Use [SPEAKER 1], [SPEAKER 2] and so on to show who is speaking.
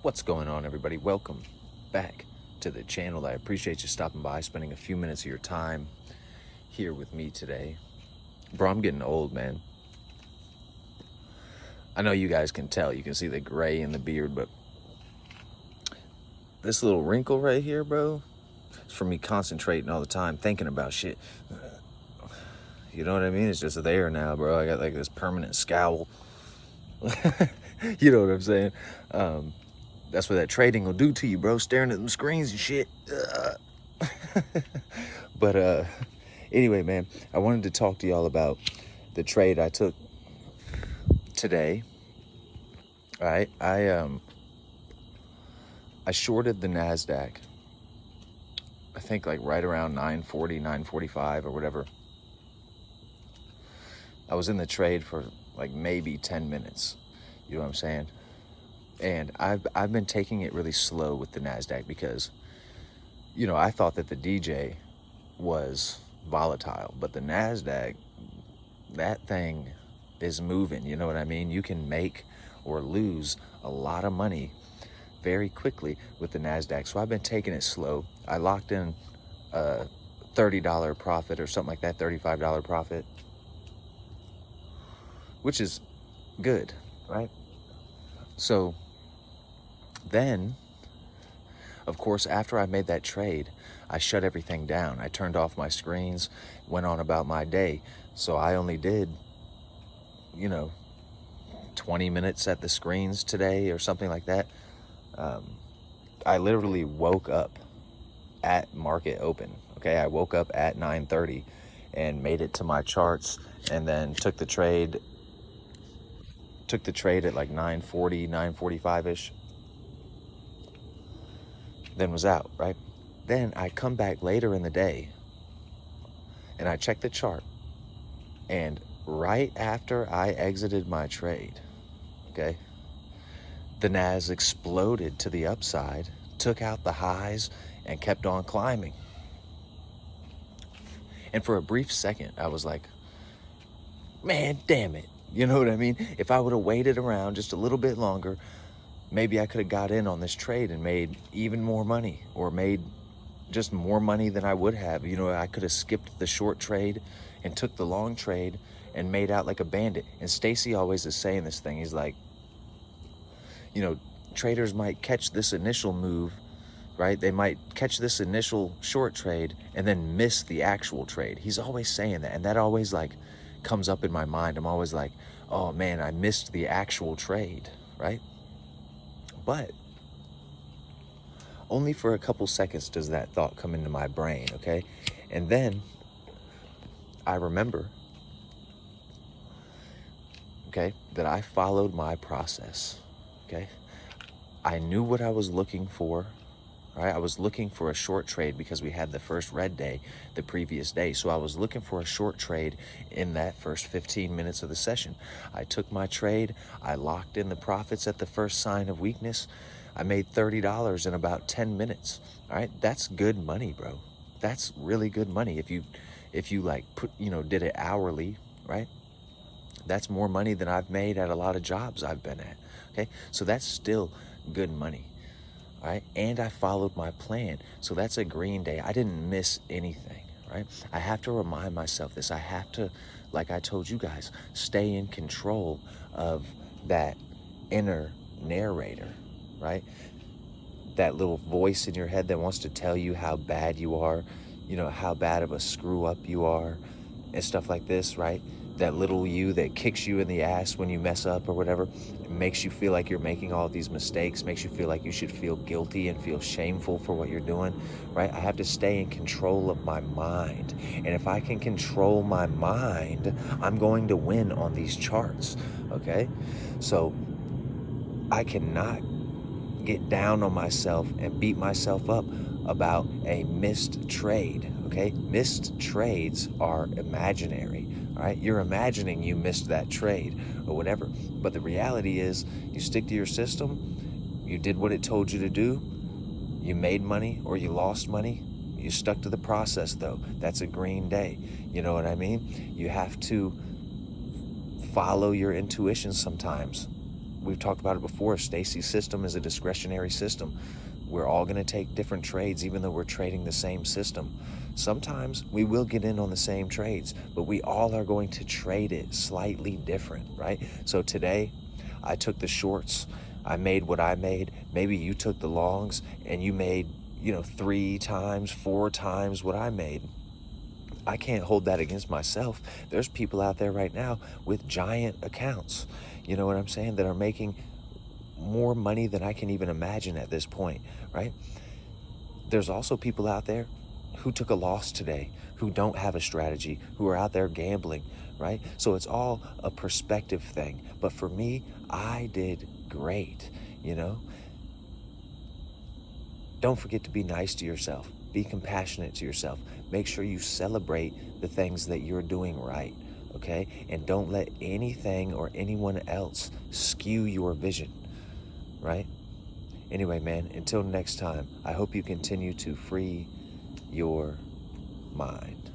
[SPEAKER 1] What's going on, everybody? Welcome back to the channel. I appreciate you stopping by, spending a few minutes of your time here with me today. Bro, I'm getting old, man. I know you guys can tell. You can see the gray in the beard, but this little wrinkle right here, bro, it's from me concentrating all the time, thinking about shit. You know what I mean? It's just there now, bro. I got like this permanent scowl. You know what I'm saying? That's what that trading will do to you, bro. Staring at them screens and shit. But anyway, man, I wanted to talk to y'all about the trade I took today. All right, I shorted the NASDAQ. I think like right around 940, 945 or whatever. I was in the trade for like maybe 10 minutes. You know what I'm saying? And I've been taking it really slow with the NASDAQ because, you know, I thought that the DJ was volatile, but the NASDAQ, that thing is moving. You know what I mean? You can make or lose a lot of money very quickly with the NASDAQ. So I've been taking it slow. I locked in a $30 profit or something like that, $35 profit, which is good, right? So then, of course, after I made that trade, I shut everything down. I turned off my screens, went on about my day. So I only did, 20 minutes at the screens today or something like that. I literally woke up at market open. Okay, I woke up at 9:30 and made it to my charts, and then took the trade at like 9:40, 9:45-ish. Then was out, right? Then I come back later in the day and I check the chart, and right after I exited my trade, okay, the NAS exploded to the upside, took out the highs, and kept on climbing. And for a brief second, I was like, man, damn it. You know what I mean? If I would have waited around just a little bit longer, maybe I could have got in on this trade and made even more money, or made just more money than I would have. You know, I could have skipped the short trade and took the long trade and made out like a bandit. And Stacy always is saying this thing. He's like, traders might catch this initial move, right? They might catch this initial short trade and then miss the actual trade. He's always saying that. And that always like comes up in my mind. I'm always like, oh man, I missed the actual trade, right? But only for a couple seconds does that thought come into my brain, okay? And then I remember, okay, that I followed my process, okay? I knew what I was looking for, right? I was looking for a short trade because we had the first red day the previous day. So I was looking for a short trade in that first 15 minutes of the session. I took my trade. I locked in the profits at the first sign of weakness. I made $30 in about 10 minutes. All right. That's good money, bro. That's really good money. If you like did it hourly, right? That's more money than I've made at a lot of jobs I've been at. Okay. So that's still good money. All right. And I followed my plan. So that's a green day. I didn't miss anything, right? I have to remind myself this. I have to, like I told you guys, stay in control of that inner narrator, right? That little voice in your head that wants to tell you how bad you are, how bad of a screw up you are and stuff like this, right? That little you that kicks you in the ass when you mess up or whatever, makes you feel like you're making all these mistakes, makes you feel like you should feel guilty and feel shameful for what you're doing, right? I have to stay in control of my mind. And if I can control my mind, I'm going to win on these charts, okay? So I cannot get down on myself and beat myself up about a missed trade, okay? Missed trades are imaginary. All right, you're imagining you missed that trade or whatever. But the reality is you stick to your system, you did what it told you to do, you made money or you lost money, you stuck to the process though. That's a green day. You know what I mean? You have to follow your intuition sometimes. we've talked about it before. Stacy's system is a discretionary system. We're all going to take different trades, even though we're trading the same system. Sometimes we will get in on the same trades, but we all are going to trade it slightly different, right? So today, I took the shorts. I made what I made. Maybe you took the longs and you made, 3 times, 4 times what I made. I can't hold that against myself. There's people out there right now with giant accounts, you know what I'm saying, that are making more money than I can even imagine at this point, right? There's also people out there who took a loss today, who don't have a strategy, who are out there gambling, right? So it's all a perspective thing. But for me, I did great, Don't forget to be nice to yourself. Be compassionate to yourself. Make sure you celebrate the things that you're doing right, okay? And don't let anything or anyone else skew your vision, right? Anyway, man, until next time, I hope you continue to free your mind.